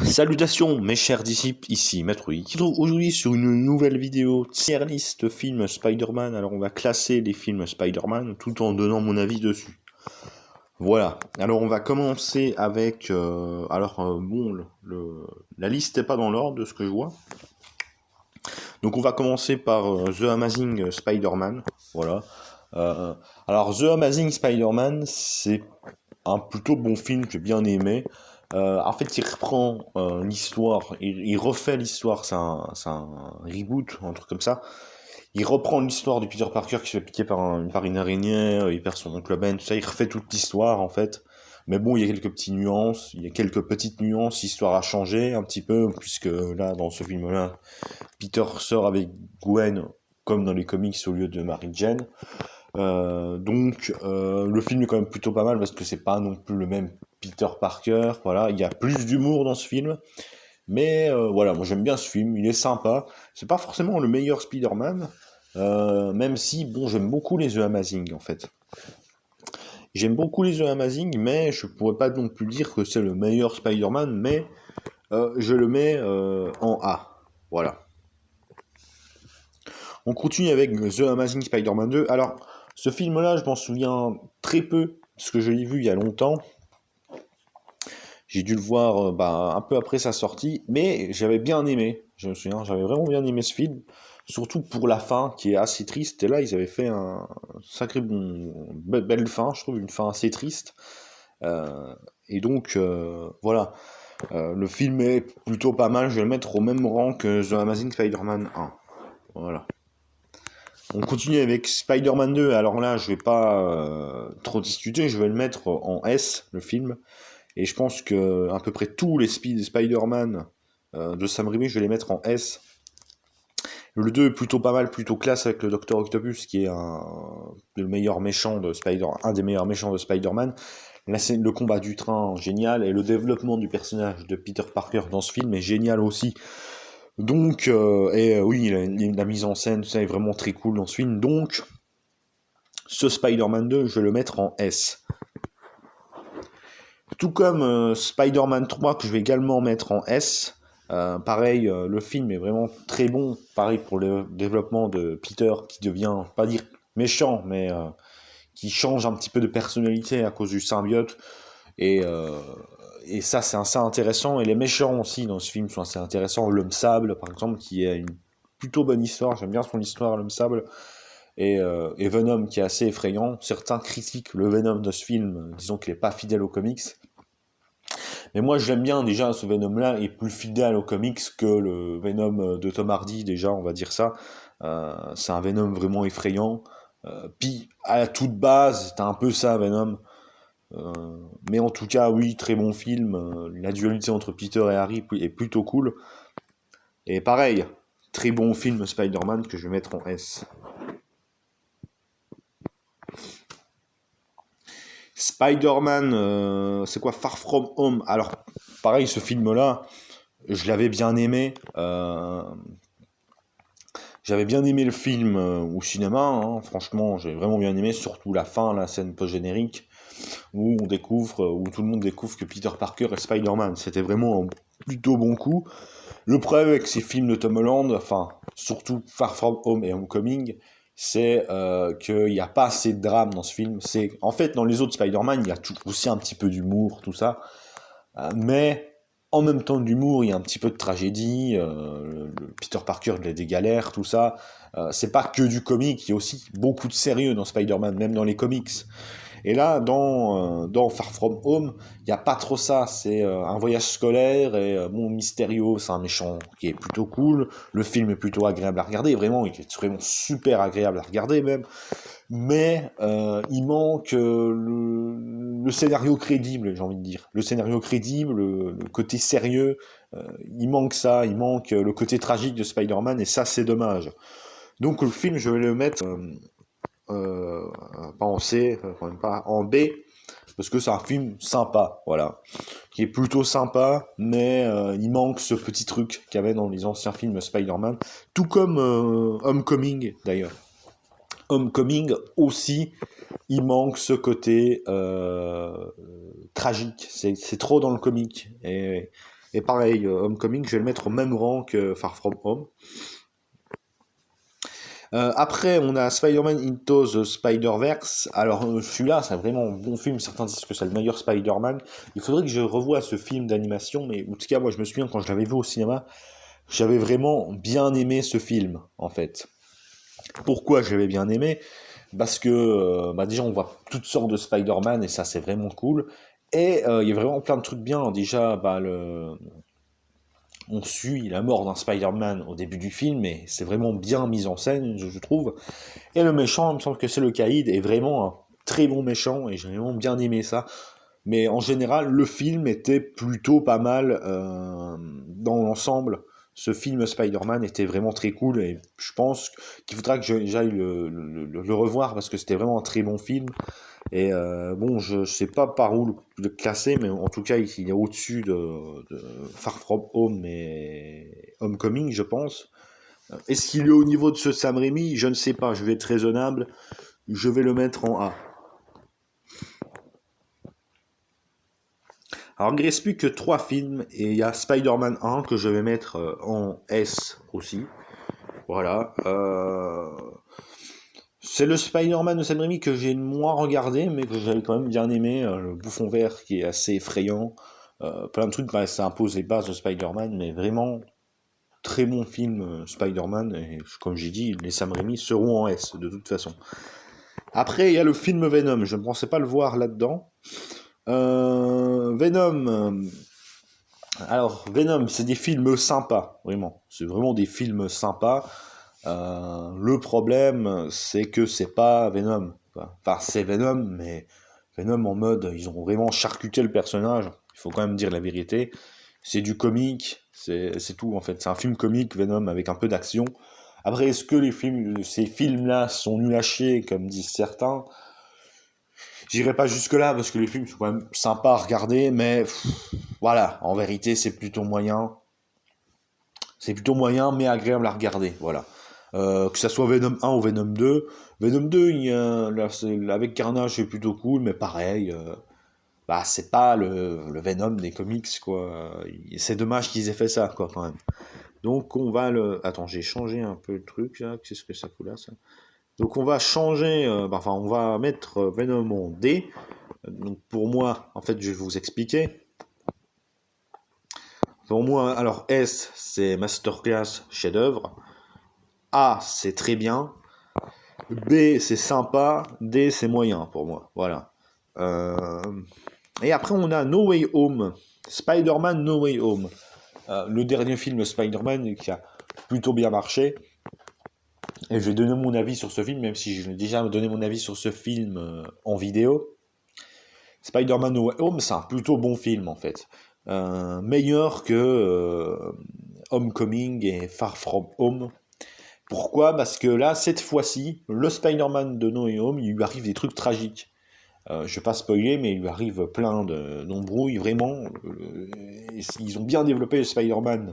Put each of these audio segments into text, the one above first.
Salutations mes chers disciples, ici Maître Wii, qui se retrouve aujourd'hui sur une nouvelle vidéo tier list film Spider-Man. Alors on va classer les films Spider-Man tout en donnant mon avis dessus. Voilà, alors on va commencer avec... la liste n'est pas dans l'ordre de ce que je vois. Donc on va commencer par The Amazing Spider-Man, voilà. Alors The Amazing Spider-Man, c'est un plutôt bon film, j'ai bien aimé. En fait, il reprend l'histoire, il refait l'histoire, c'est un reboot, un truc comme ça. Il reprend l'histoire de Peter Parker qui se fait piquer par une araignée, il perd son oncle Ben, tout ça, il refait toute l'histoire en fait. Mais bon, il y a quelques petites nuances, l'histoire a changé un petit peu, puisque là, dans ce film-là, Peter sort avec Gwen, comme dans les comics, au lieu de Mary Jane. Le film est quand même plutôt pas mal parce que c'est pas non plus le même Peter Parker, voilà, il y a plus d'humour dans ce film, mais voilà, moi j'aime bien ce film, il est sympa, c'est pas forcément le meilleur Spider-Man, même si, bon, j'aime beaucoup les The Amazing en fait. J'aime beaucoup les The Amazing, mais je pourrais pas non plus dire que c'est le meilleur Spider-Man, mais je le mets en A, voilà. On continue avec The Amazing Spider-Man 2, alors... Ce film-là, je m'en souviens très peu, parce que je l'ai vu il y a longtemps. J'ai dû le voir un peu après sa sortie, mais j'avais bien aimé. Je me souviens, j'avais vraiment bien aimé ce film, surtout pour la fin, qui est assez triste. Et là, ils avaient fait un sacré belle fin, je trouve, une fin assez triste. Voilà. Le film est plutôt pas mal, je vais le mettre au même rang que The Amazing Spider-Man 1. Voilà. On continue avec Spider-Man 2, alors là je vais pas trop discuter, je vais le mettre en S, le film, et je pense que à peu près tous les Spider-Man de Sam Raimi, je vais les mettre en S. Le 2 est plutôt pas mal, plutôt classe avec le Dr Octopus, qui est un des meilleurs méchants de Spider-Man. Là, c'est le combat du train, génial, et le développement du personnage de Peter Parker dans ce film est génial aussi. Donc, oui, la mise en scène, tout ça est vraiment très cool dans ce film. Donc, ce Spider-Man 2, je vais le mettre en S. Tout comme Spider-Man 3, que je vais également mettre en S. Pareil, le film est vraiment très bon. Pareil pour le développement de Peter, qui devient, pas dire méchant, mais qui change un petit peu de personnalité à cause du symbiote. Et ça, c'est assez intéressant. Et les méchants aussi dans ce film sont assez intéressants. L'homme sable, par exemple, qui a une plutôt bonne histoire. J'aime bien son histoire, l'homme sable. Et Venom, qui est assez effrayant. Certains critiquent le Venom de ce film, disons qu'il n'est pas fidèle aux comics. Mais moi, j'aime bien, déjà, ce Venom-là est plus fidèle aux comics que le Venom de Tom Hardy, déjà, on va dire ça. C'est un Venom vraiment effrayant. Puis, à la toute base, c'est un peu ça, Venom. Mais en tout cas, oui, très bon film. La dualité entre Peter et Harry est plutôt cool. Et pareil, très bon film Spider-Man que je vais mettre en S. Spider-Man, c'est quoi, Far From Home. Alors, pareil, ce film-là, je l'avais bien aimé. J'avais bien aimé le film au cinéma, hein. Franchement, j'ai vraiment bien aimé, surtout la fin, la scène post-générique, où tout le monde découvre que Peter Parker est Spider-Man. C'était vraiment un plutôt bon coup. Le problème avec ces films de Tom Holland, enfin, surtout Far From Home et Homecoming, c'est qu'il n'y a pas assez de drame dans ce film. En fait, dans les autres Spider-Man, il y a aussi un petit peu d'humour, tout ça. Mais en même temps de l'humour, il y a un petit peu de tragédie. Le Peter Parker, il a des galères, tout ça. C'est pas que du comique, il y a aussi beaucoup de sérieux dans Spider-Man, même dans les comics. Et là, dans Far From Home, il n'y a pas trop ça. C'est un voyage scolaire et Mysterio, c'est un méchant qui est plutôt cool. Le film est plutôt agréable à regarder. Vraiment, il est vraiment super agréable à regarder même. Mais il manque le scénario crédible, j'ai envie de dire. Le scénario crédible, le côté sérieux, il manque ça. Il manque le côté tragique de Spider-Man et ça, c'est dommage. Donc le film, je vais le mettre... pas en C, quand même pas en B, parce que c'est un film sympa, voilà, qui est plutôt sympa, mais il manque ce petit truc qu'il y avait dans les anciens films Spider-Man, tout comme Homecoming d'ailleurs. Homecoming aussi, il manque ce côté tragique, c'est trop dans le comique, et Et pareil, Homecoming, je vais le mettre au même rang que Far From Home. Après, on a Spider-Man Into the Spider-Verse. Alors, celui-là, c'est vraiment un bon film. Certains disent que c'est le meilleur Spider-Man. Il faudrait que je revoie ce film d'animation, mais en tout cas, moi, je me souviens quand je l'avais vu au cinéma, j'avais vraiment bien aimé ce film, en fait. Pourquoi j'avais bien aimé? Parce que, déjà, on voit toutes sortes de Spider-Man, et ça, c'est vraiment cool. Et il y a vraiment plein de trucs bien. Déjà, on suit la mort d'un Spider-Man au début du film, et c'est vraiment bien mis en scène, je trouve. Et le méchant, il me semble que c'est le Caïd, est vraiment un très bon méchant, et j'ai vraiment bien aimé ça. Mais en général, le film était plutôt pas mal dans l'ensemble. Ce film Spider-Man était vraiment très cool, et je pense qu'il faudra que j'aille le revoir, parce que c'était vraiment un très bon film. Et bon, je sais pas par où le classer, mais en tout cas, il est au-dessus de Far From Home et Homecoming, je pense. Est-ce qu'il est au niveau de ce Sam Raimi? Je ne sais pas, je vais être raisonnable. Je vais le mettre en A. Alors, il ne reste plus que 3 films, et il y a Spider-Man 1 que je vais mettre en S aussi. Voilà. C'est le Spider-Man de Sam Raimi que j'ai moins regardé, mais que j'avais quand même bien aimé. Le bouffon vert qui est assez effrayant. Plein de trucs, ça impose les bases de Spider-Man, mais vraiment très bon film Spider-Man. Et comme j'ai dit, les Sam Raimi seront en S de toute façon. Après, il y a le film Venom. Je ne pensais pas le voir là-dedans. Venom. Alors, Venom, c'est des films sympas, vraiment. C'est vraiment des films sympas. Le problème, c'est que c'est pas Venom. Enfin, c'est Venom, mais Venom en mode, ils ont vraiment charcuté le personnage. Il faut quand même dire la vérité. C'est du comique, c'est tout en fait. C'est un film comique, Venom, avec un peu d'action. Après, est-ce que ces films-là sont nuls à chier, comme disent certains? J'irai pas jusque-là, parce que les films sont quand même sympas à regarder, mais voilà, en vérité, c'est plutôt moyen. C'est plutôt moyen, mais agréable à regarder, voilà. Que ça soit Venom 1 ou Venom 2. Venom 2, avec Carnage, c'est plutôt cool, mais pareil, c'est pas le Venom des comics, quoi. C'est dommage qu'ils aient fait ça, quoi, quand même. Donc on va le... Attends, j'ai changé un peu le truc, là. Qu'est-ce que ça fout là, ça? Donc on va changer... on va mettre Venom en D. Donc pour moi, en fait, je vais vous expliquer. Pour moi, alors S, c'est masterclass, chef-d'œuvre. A, c'est très bien. B, c'est sympa. D, c'est moyen pour moi. Voilà. Et après, on a No Way Home. Spider-Man No Way Home. Le dernier film Spider-Man qui a plutôt bien marché. Et je vais donner mon avis sur ce film, même si j'ai déjà donné mon avis sur ce film en vidéo. Spider-Man No Way Home, c'est un plutôt bon film, en fait. Meilleur que Homecoming et Far From Home. Pourquoi? Parce que là, cette fois-ci, le Spider-Man de No Way Home, il lui arrive des trucs tragiques. Je ne vais pas spoiler, mais il lui arrive plein d'embrouilles, vraiment. Ils ont bien développé le Spider-Man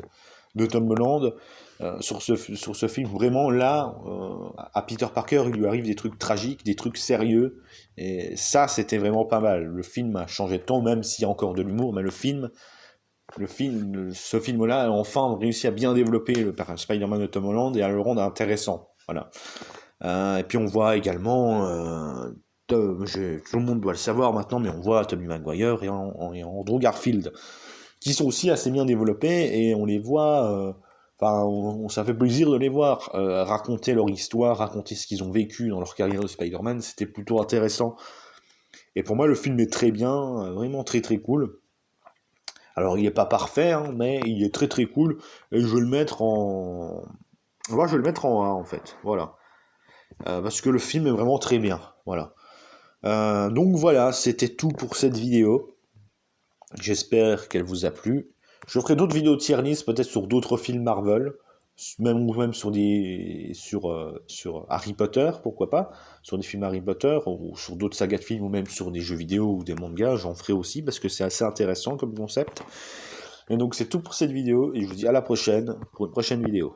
de Tom Holland sur ce film. Vraiment, là, à Peter Parker, il lui arrive des trucs tragiques, des trucs sérieux. Et ça, c'était vraiment pas mal. Le film a changé de ton, même s'il y a encore de l'humour, mais ce film-là a enfin réussi à bien développer le Spider-Man de Tom Holland et à le rendre intéressant. Voilà. Et puis on voit également, tout le monde doit le savoir maintenant, mais on voit Tobey Maguire et Andrew Garfield, qui sont aussi assez bien développés, et on les voit, ça fait plaisir de les voir raconter leur histoire, raconter ce qu'ils ont vécu dans leur carrière de Spider-Man, c'était plutôt intéressant. Et pour moi, le film est très bien, vraiment très très cool. Alors, il n'est pas parfait, hein, mais il est très très cool. Et je vais le mettre en... Moi, je vais le mettre en A, en fait. Voilà. Parce que le film est vraiment très bien. Voilà. Donc voilà, c'était tout pour cette vidéo. J'espère qu'elle vous a plu. Je ferai d'autres vidéos tier list, peut-être sur d'autres films Marvel, même sur Harry Potter, pourquoi pas, sur des films Harry Potter, ou sur d'autres sagas de films, ou même sur des jeux vidéo ou des mangas, j'en ferai aussi, parce que c'est assez intéressant comme concept. Et donc c'est tout pour cette vidéo, et je vous dis à la prochaine, pour une prochaine vidéo.